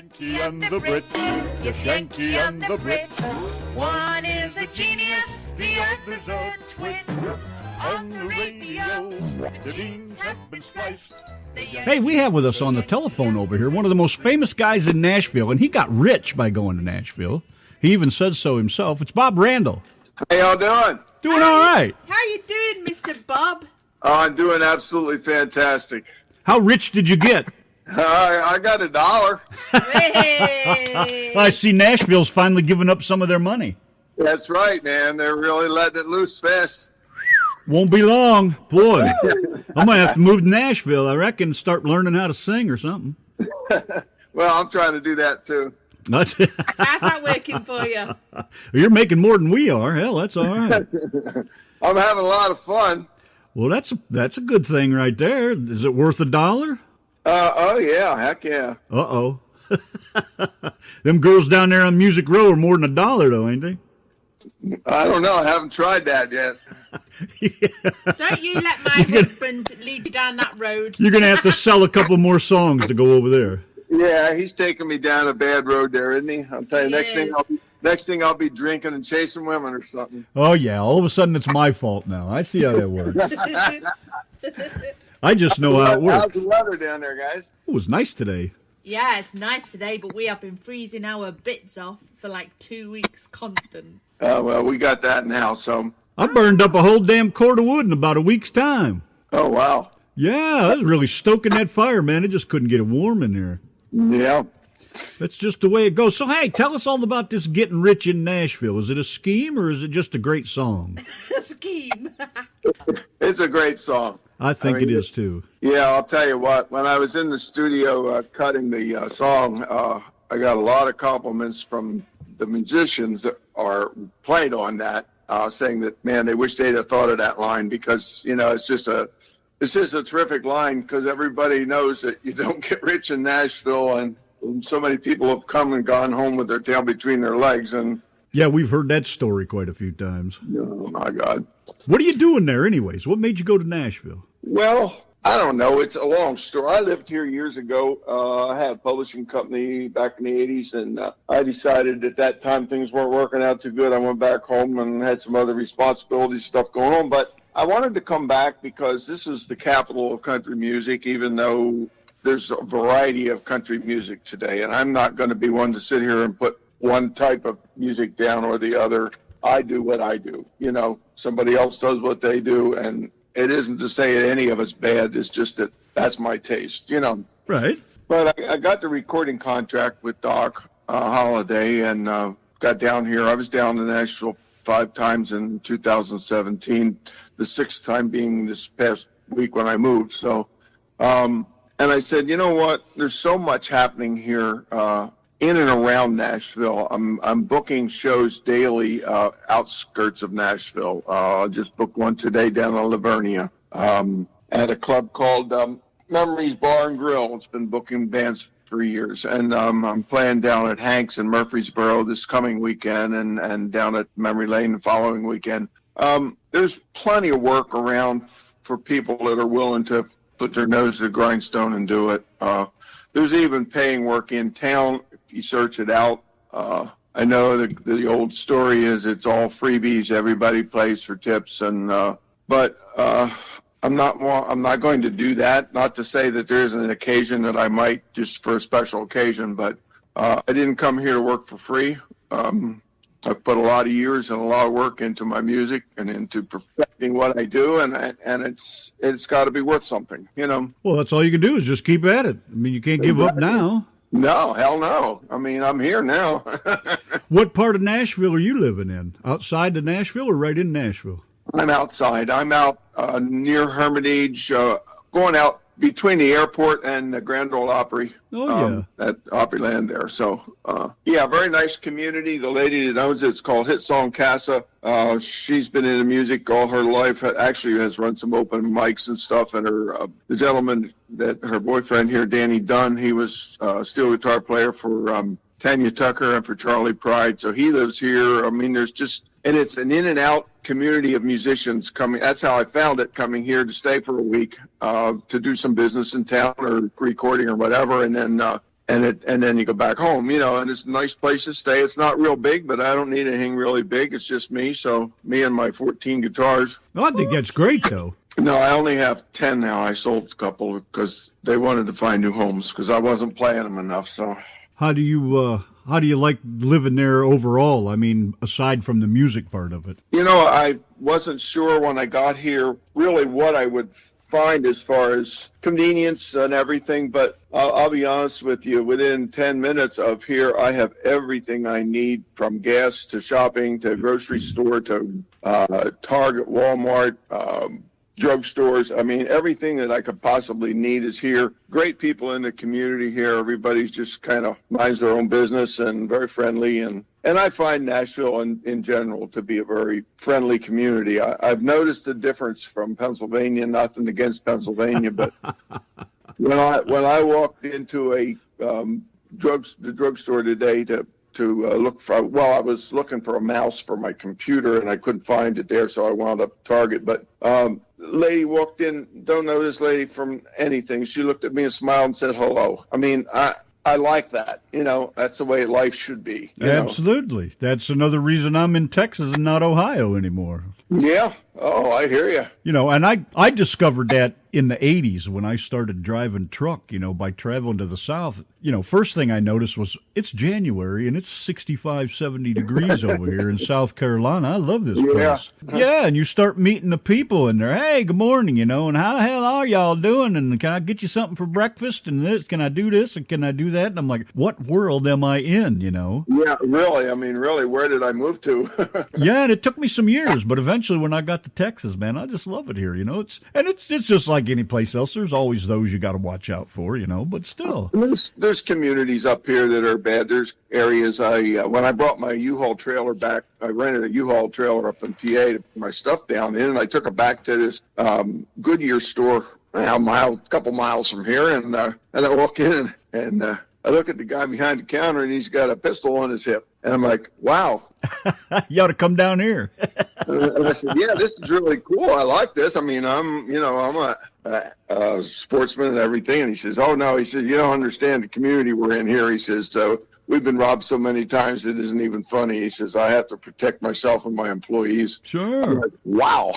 Yanki and the Brit, yes, Yanki and the Brit. One is a genius, the other's a twit. On the radio, the genes have been spliced. Hey, we have with us on the telephone over here one of the most famous guys in Nashville, and he got rich by going to Nashville. He even says so himself. It's Bob Randall. How y'all doing? Doing all right. How are you doing, Mr. Bob? Oh, I'm doing absolutely fantastic. How rich did you get? I got $1. Hey! I see Nashville's finally giving up some of their money. That's right, man. They're really letting it loose fast. Won't be long. Boy, I might have to move to Nashville, I reckon, start learning how to sing or something. Well, I'm trying to do that, too. How's that working for you? You're making more than we are. Hell, that's all right. I'm having a lot of fun. Well, that's a good thing right there. Is it worth $1? Oh, yeah. Heck yeah. Uh-oh. Them girls down there on Music Row are more than $1, though, ain't they? I don't know. I haven't tried that yet. Yeah. Don't you let my husband lead you down that road. You're going to have to sell a couple more songs to go over there. Yeah, he's taking me down a bad road there, isn't he? I'll tell you, next thing I'll be drinking and chasing women or something. Oh, yeah. All of a sudden, it's my fault now. I see how that works. I just know how it works. How's the weather down there, guys? It was nice today. Yeah, it's nice today, but we have been freezing our bits off for like 2 weeks constant. Well, we got that now, so. I burned up a whole damn cord of wood in about a week's time. Oh, wow. Yeah, I was really stoking that fire, man. It just couldn't get it warm in there. Yeah. That's just the way it goes. So, hey, tell us all about this Getting Rich in Nashville. Is it a scheme or is it just a great song? A scheme. It's a great song. I think it is, too. Yeah, I'll tell you what. When I was in the studio cutting the song, I got a lot of compliments from the musicians that are played on that, saying that, man, they wish they'd have thought of that line because, you know, it's just a terrific line because everybody knows that you don't get rich in Nashville, and so many people have come and gone home with their tail between their legs. And yeah, we've heard that story quite a few times. oh my God. What are you doing there anyways? What made you go to Nashville? Well, I don't know. It's a long story. I lived here years ago. I had a publishing company back in the 80s, and I decided at that time things weren't working out too good. I went back home and had some other responsibilities, stuff going on. But I wanted to come back because this is the capital of country music, even though there's a variety of country music today. And I'm not going to be one to sit here and put one type of music down or the other. I do what I do. You know, somebody else does what they do, and it isn't to say any of it's bad. It's just that that's my taste, you know. Right. But I got the recording contract with Doc Holliday and got down here. I was down to Nashville 5 times in 2017, the 6th time being this past week when I moved. So, and I said, you know what? There's so much happening here in and around Nashville. I'm booking shows daily outskirts of Nashville. I just booked one today down in Livonia at a club called Memories Bar and Grill. It's been booking bands for years. And I'm playing down at Hank's in Murfreesboro this coming weekend and down at Memory Lane the following weekend. There's plenty of work around for people that are willing to put their nose to the grindstone and do it. There's even paying work in town. If you search it out, I know the old story is it's all freebies. Everybody plays for tips, but I'm not going to do that. Not to say that there isn't an occasion that I might just for a special occasion, but I didn't come here to work for free. I've put a lot of years and a lot of work into my music and into perfecting what I do, and it's got to be worth something, you know. Well, that's all you can do is just keep at it. I mean, you can't give up now. No, hell no. I mean, I'm here now. What part of Nashville are you living in? Outside of Nashville or right in Nashville? I'm outside. I'm out near Hermitage, going out between the airport and the Grand Ole Opry. Oh, yeah. At Opryland there. So, yeah, very nice community. The lady that owns it's called Hit Song Casa. She's been into music all her life. Actually has run some open mics and stuff. And the gentleman that her boyfriend here, Danny Dunn, he was a steel guitar player for Tanya Tucker and for Charlie Pride. So he lives here. I mean, and it's an in and out community of musicians coming. That's how I found it, coming here to stay for a week, to do some business in town or recording or whatever. And then and then you go back home, and it's a nice place to stay. It's not real big, but I don't need anything really big. It's just me. So me and my 14 guitars. Well, I think that's great, though. No, I only have 10 now. I sold a couple because they wanted to find new homes because I wasn't playing them enough. So How do you like living there overall? I mean, aside from the music part of it. I wasn't sure when I got here really what I would find as far as convenience and everything, but I'll be honest with you, within 10 minutes of here, I have everything I need, from gas to shopping to grocery store to Target, Walmart, drugstores. I mean, everything that I could possibly need is here. Great people in the community here. Everybody's just kind of minds their own business and very friendly. And I find Nashville in general to be a very friendly community. I've noticed the difference from Pennsylvania. Nothing against Pennsylvania, but when I walked into the drugstore today to look for, I was looking for a mouse for my computer and I couldn't find it there, so I wound up Target. But lady walked in, don't know this lady from anything. She looked at me and smiled and said hello. I mean, I like that. That's the way life should be. Absolutely. That's another reason I'm in Texas and not Ohio anymore. Yeah. Oh, I hear you. And I discovered that in the 80s when I started driving truck, by traveling to the South. First thing I noticed was it's January and it's 65, 70 degrees over here in South Carolina. I love this place. Yeah, and you start meeting the people in there. Hey, good morning, and how the hell are y'all doing? And can I get you something for breakfast? And this, can I do this? And can I do that? And I'm like, what world am I in, Yeah, really. I mean, really, where did I move to? Yeah, and it took me some years, but eventually when I got to Texas, man, I just love it here, It's just like any place else. There's always those you got to watch out for, but still. There's communities up here that are bad. There's areas when I brought my U-Haul trailer back, I rented a U-Haul trailer up in PA to put my stuff down in, and I took it back to this Goodyear store a couple miles from here, and I walk in and I look at the guy behind the counter, and he's got a pistol on his hip. And I'm like, wow. You ought to come down here. And I said, yeah, this is really cool. I like this. I mean, I'm a sportsman and everything. And he says, oh, no. He says, you don't understand the community we're in here. He says, so we've been robbed so many times it isn't even funny. He says, I have to protect myself and my employees. Sure. I'm like, wow.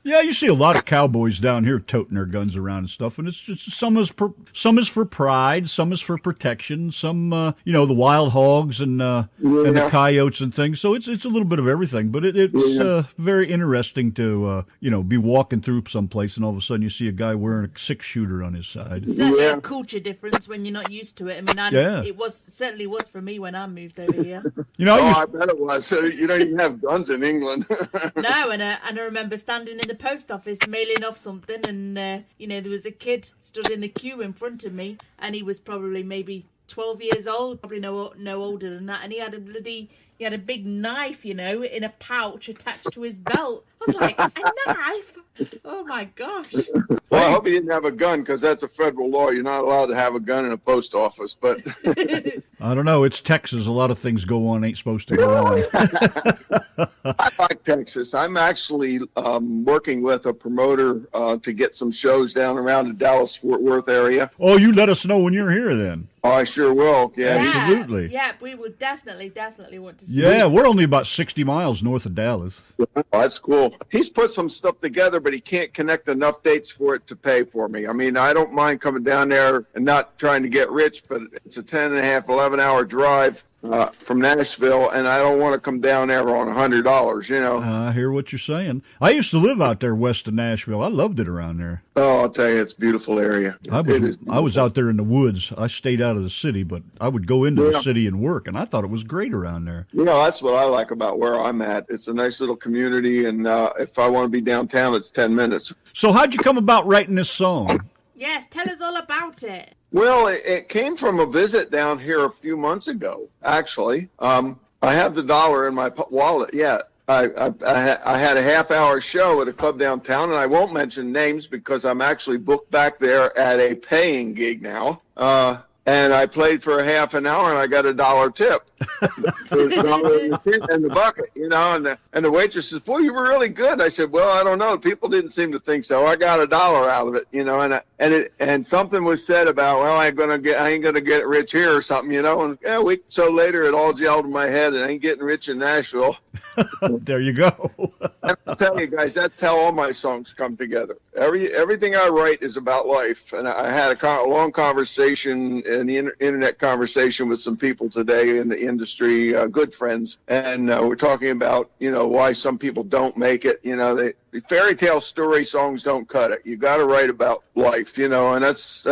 Yeah, you see a lot of cowboys down here toting their guns around and stuff, and it's just some is for pride, some is for protection, some the wild hogs and the coyotes and things. So it's a little bit of everything, but it's very interesting to be walking through someplace and all of a sudden you see a guy wearing a 6-shooter on his side. Certainly a culture difference when you're not used to it. I mean, it certainly was for me when I moved over here. I bet it was. You don't even have guns in England. No, and I remember standing in the post office mailing off something, and there was a kid stood in the queue in front of me, and he was probably maybe 12 years old, probably no older than that, and he had a big knife, in a pouch attached to his belt. I was like, a knife? Oh my gosh. Well, I hope he didn't have a gun, because that's a federal law. You're not allowed to have a gun in a post office, but I don't know. It's Texas. A lot of things go on ain't supposed to go on. I like Texas. I'm actually working with a promoter to get some shows down around the Dallas-Fort Worth area. Oh, you let us know when you're here then. Oh, I sure will. Yeah. Absolutely. Yeah, we would definitely want to see Yeah, we're only about 60 miles north of Dallas. Oh, that's cool. He's put some stuff together, but he can't connect enough dates for it to pay for me. I mean, I don't mind coming down there and not trying to get rich, but it's a 10 and a half, 11-hour drive from Nashville, and I don't want to come down there on $100, I hear what you're saying. I used to live out there west of Nashville. I loved it around there. Oh, I'll tell you, it's a beautiful area. I was out there in the woods. I stayed out of the city, but I would go into the city and work, and I thought it was great around there. That's what I like about where I'm at. It's a nice little community, and if I want to be downtown, it's 10 minutes. So how'd you come about writing this song? Yes, tell us all about it. Well, it came from a visit down here a few months ago, actually. I have the dollar in my wallet yet. I had a half-hour show at a club downtown, and I won't mention names because I'm actually booked back there at a paying gig now. and I played for a half an hour, and I got $1 tip. In the bucket, and the waitress says, "Boy, you were really good." I said, "Well, I don't know. People didn't seem to think so. I got $1 out of it, and something was said about, well, I ain't gonna get rich here or something, And a week or so later, it all gelled in my head, and I ain't getting rich in Nashville. There you go. I'll tell you guys, that's how all my songs come together. Everything I write is about life, and I had a long conversation, an internet conversation with some people today in the industry, good friends, and we're talking about why some people don't make it. The fairy tale story songs don't cut it. You got to write about life, and that's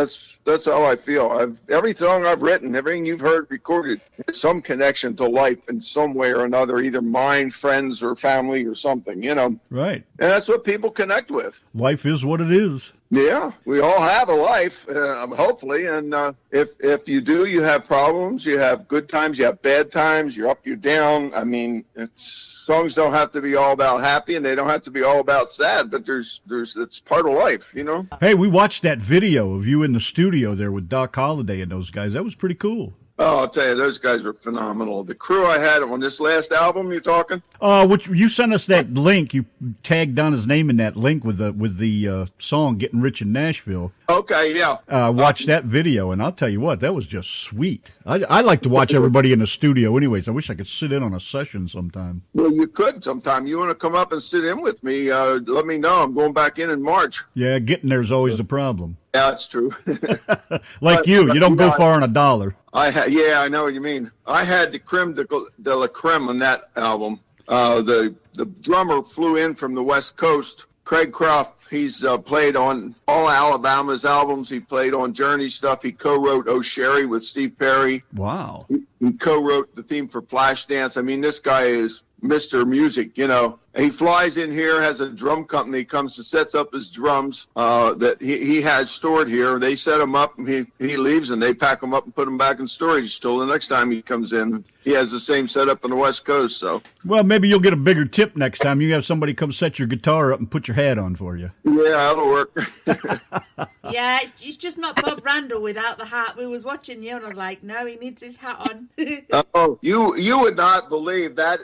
how I feel. Every song I've written, everything you've heard recorded, has some connection to life in some way or another, either mine, friends, or family, or something. Right. And that's what people connect with. Life is what it is. Yeah, we all have a life, hopefully, and if you do, you have problems, you have good times, you have bad times, you're up, you're down. I mean, songs don't have to be all about happy, and they don't have to be all about sad, but it's part of life, Hey, we watched that video of you in the studio there with Doc Holliday and those guys. That was pretty cool. Oh, I'll tell you, those guys were phenomenal. The crew I had on this last album, you're talking? Which you sent us that link. You tagged Donna's name in that link with the song "Getting Rich in Nashville." Okay, yeah. Watch that video, and I'll tell you what, that was just sweet. I like to watch everybody in the studio, anyways. I wish I could sit in on a session sometime. Well, you could sometime. You want to come up and sit in with me? Let me know. I'm going back in March. Yeah, getting there's always the problem. Yeah, that's true. Like you don't go far on $1. Yeah, I know what you mean. I had the creme de la creme on that album. The drummer flew in from the West Coast. Craig Croft, he's played on all Alabama's albums. He played on Journey stuff. He co-wrote "Oh Sherry" with Steve Perry. Wow. He co-wrote the theme for Flashdance. I mean, this guy is Mr. Music, He flies in here, has a drum company, comes and sets up his drums that he has stored here. They set him up, and he leaves, and they pack him up and put him back in storage till the next time he comes in. He has the same setup on the West Coast, so. Well, maybe you'll get a bigger tip next time. You have somebody come set your guitar up and put your hat on for you. Yeah, that'll work. Yeah, it's just not Bob Randall without the hat. We was watching you, and I was like, no, he needs his hat on. Oh, you would not believe that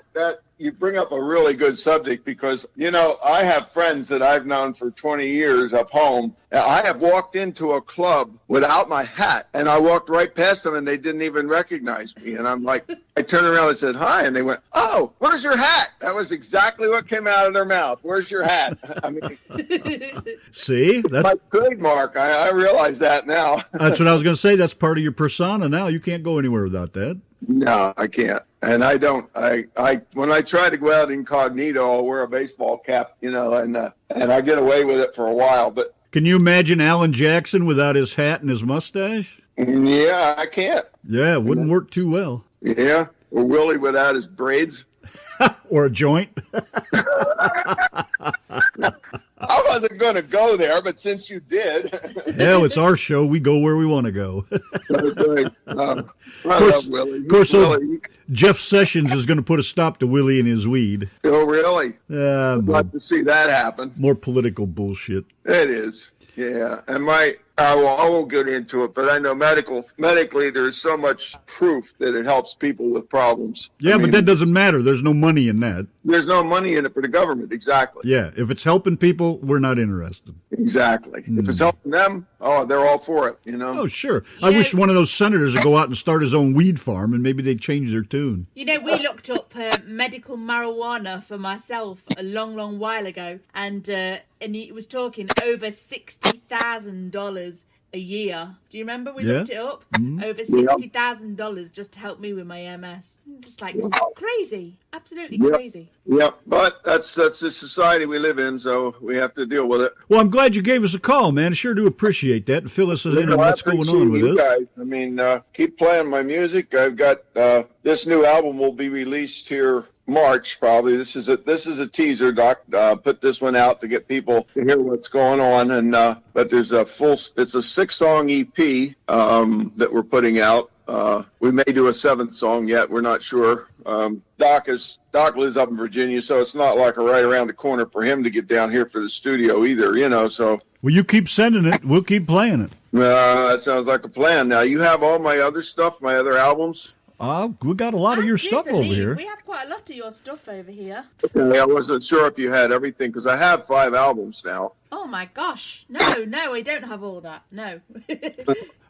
you bring up a really good subject because, I have friends that I've known for 20 years up home. I have walked into a club without my hat, and I walked right past them, and they didn't even recognize me. And I'm like, I turned around and said, hi, and they went, oh, where's your hat? That was exactly what came out of their mouth. Where's your hat? I mean, see? That's my trademark. I realize that now. That's what I was going to say. That's part of your persona now. You can't go anywhere without that. No, I can't. And I don't. I when I try to go out incognito, I'll wear a baseball cap, and I get away with it for a while. But can you imagine Alan Jackson without his hat and his mustache? Yeah, I can't. Yeah, it wouldn't work too well. Yeah, or Willie without his braids. Or a joint. I wasn't going to go there, but since you did. Hell, it's our show. We go where we want to go. That's right. I love Willie. Of course, Willie. Jeff Sessions is going to put a stop to Willie and his weed. Oh, really? I'd like to see that happen. More political bullshit. It is. Yeah. And I won't get into it, but I know medically there's so much proof that it helps people with problems. Yeah, but that doesn't matter. There's no money in that. There's no money in it for the government. Exactly. Yeah. If it's helping people, we're not interested. Exactly. If it's helping them, they're all for it, Oh, sure. I wish one of those senators would go out and start his own weed farm, and maybe they'd change their tune. We looked up medical marijuana for myself a long, long while ago, and he was talking over $60,000 a year. Do you remember we looked it up? Mm-hmm. Over $60,000 just to help me with my MS. I'm just like, crazy, absolutely crazy. Yep, but that's the society we live in, so we have to deal with it. Well, I'm glad you gave us a call, man. I sure do appreciate that and fill us in on what's going on with this. Guys. I mean, keep playing my music. I've got this new album will be released here March probably. This is a teaser, Doc. Put this one out to get people to hear what's going on, and but there's it's a 6-song EP that we're putting out. We may do a 7th song yet. We're not sure. Doc lives up in Virginia, so it's not like right around the corner for him to get down here for the studio either. So. Well, you keep sending it. We'll keep playing it. That sounds like a plan. Now, you have all my other stuff, my other albums? We got a lot of your stuff over here. We have quite a lot of your stuff over here. Okay, I wasn't sure if you had everything, because I have 5 albums now. Oh my gosh. No, I don't have all that. No.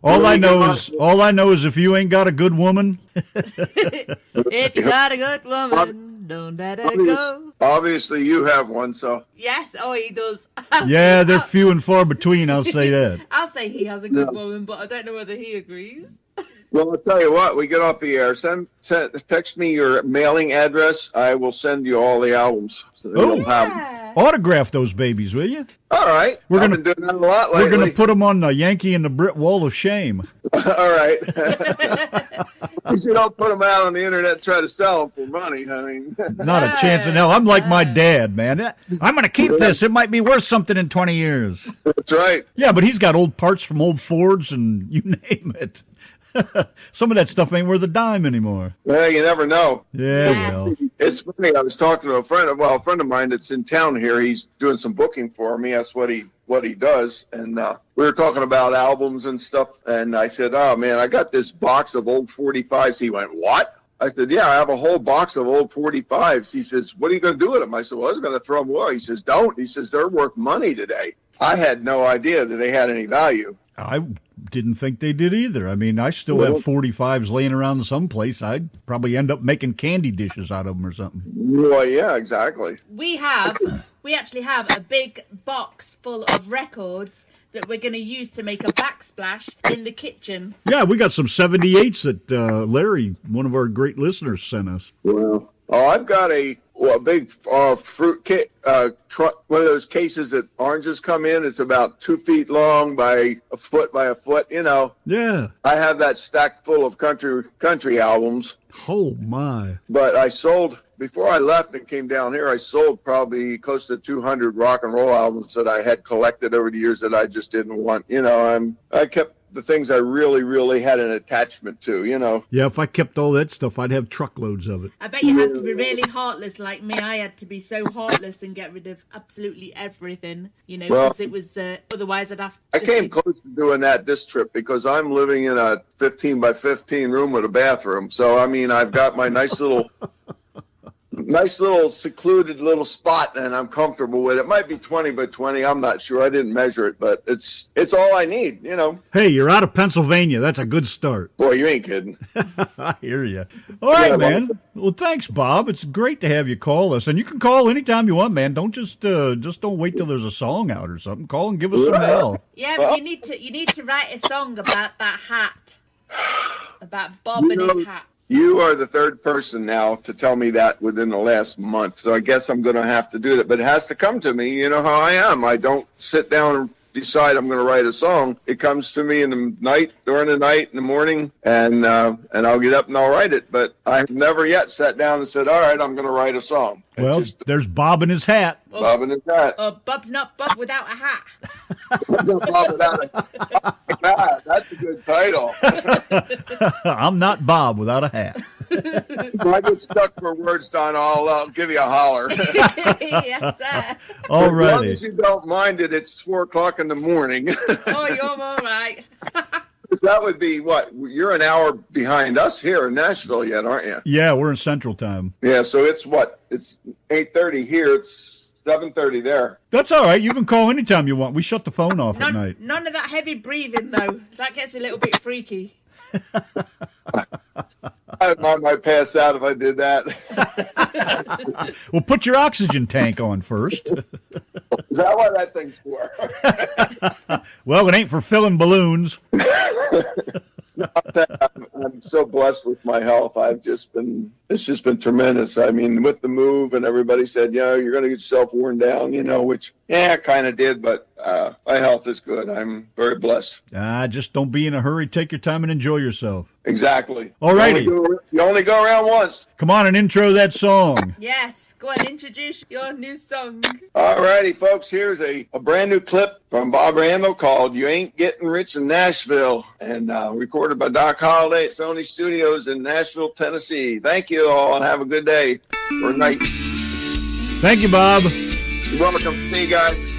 All I know is if you ain't got a good woman. If you got a good woman, don't let her go. Obviously, you have one, so. Yes, he does. Yeah, they're few and far between, I'll say that. I'll say he has a good woman, but I don't know whether he agrees. Well, I'll tell you what, we get off the air. Text me your mailing address. I will send you all the albums. So you'll have them. Autograph those babies, will you? All right. I've been doing that a lot lately. We're going to put them on the Yanki and the Brit wall of shame. All right. You don't put them out on the internet and try to sell them for money. I mean, not a chance in hell. I'm like my dad, man. I'm going to keep this. It might be worth something in 20 years. That's right. Yeah, but he's got old parts from old Fords and you name it. Some of that stuff ain't worth a dime anymore. Well, you never know. Yeah, well. It's funny. I was talking to a friend of mine that's in town here. He's doing some booking for me. That's what he does. And we were talking about albums and stuff. And I said, "Oh man, I got this box of old 45s." He went, "What?" I said, "Yeah, I have a whole box of old 45s." He says, "What are you going to do with them?" I said, "Well, I was going to throw them away." He says, "Don't." He says, "They're worth money today." I had no idea that they had any value. I didn't think they did either. I mean, I still have 45s laying around someplace. I'd probably end up making candy dishes out of them or something. Well, yeah, exactly. We actually have a big box full of records that we're going to use to make a backsplash in the kitchen. Yeah, we got some 78s that Larry, one of our great listeners, sent us. Well, I've got a big fruit cake, one of those cases that oranges come in. It's about 2 feet long by a foot by a foot. You know. Yeah. I have that stacked full of country albums. Oh my! But I sold before I left and came down here. I sold probably close to 200 rock and roll albums that I had collected over the years that I just didn't want. You know, I kept the things I really, really had an attachment to, you know. Yeah, if I kept all that stuff, I'd have truckloads of it. I bet you had to be really heartless like me. I had to be so heartless and get rid of absolutely everything, you know, because it was, otherwise I'd have to... I came close to doing that this trip because I'm living in a 15 by 15 room with a bathroom. So, I mean, I've got my nice little secluded little spot, and I'm comfortable with it. It might be 20 by 20. I'm not sure. I didn't measure it, but it's all I need, you know. Hey, you're out of Pennsylvania. That's a good start. Boy, you ain't kidding. I hear you. All right, man. Well, thanks, Bob. It's great to have you call us, and you can call anytime you want, man. Don't just don't wait till there's a song out or something. Call and give us some hell. Yeah, but you need to write a song about that hat, about Bob and his hat. You are the third person now to tell me that within the last month. So I guess I'm going to have to do that. But it has to come to me. You know how I am. I don't sit down and decide I'm going to write a song. It comes to me in the night, during the night, in the morning, and I'll get up and I'll write it. But I've never yet sat down and said, all right, I'm going to write a song. Well, there's Bob and his hat. Bob and his hat. Bob's not Bob without a hat. Bob without a hat. That's a good title. I'm not Bob without a hat. If I get stuck for words, Donna, I'll give you a holler. Yes, sir. All right. As long as you don't mind it, it's 4 o'clock in the morning. Oh, you're all right. That would be what? You're an hour behind us here in Nashville yet, aren't you? Yeah, we're in Central Time. Yeah, so it's what? It's 8:30 here. It's 7:30 there. That's all right. You can call anytime you want. We shut the phone off at night. None of that heavy breathing, though. That gets a little bit freaky. I might pass out if I did that. Well, put your oxygen tank on first. Is that what that thing's for? Well, it ain't for filling balloons. I'm so blessed with my health. It's just been tremendous. I mean, with the move and everybody said, you're going to get yourself worn down, which, I kind of did, but my health is good. I'm very blessed. Just don't be in a hurry. Take your time and enjoy yourself. Exactly. All righty. You only go around once. Come on and intro that song. Yes, go and introduce your new song. All righty, folks. Here's a brand new clip from Bob Randall called You Ain't Getting Rich in Nashville, and recorded by Doc Holliday at Sony Studios in Nashville, Tennessee. Thank you all, and have a good day or night. Thank you, Bob. You're welcome. See you guys.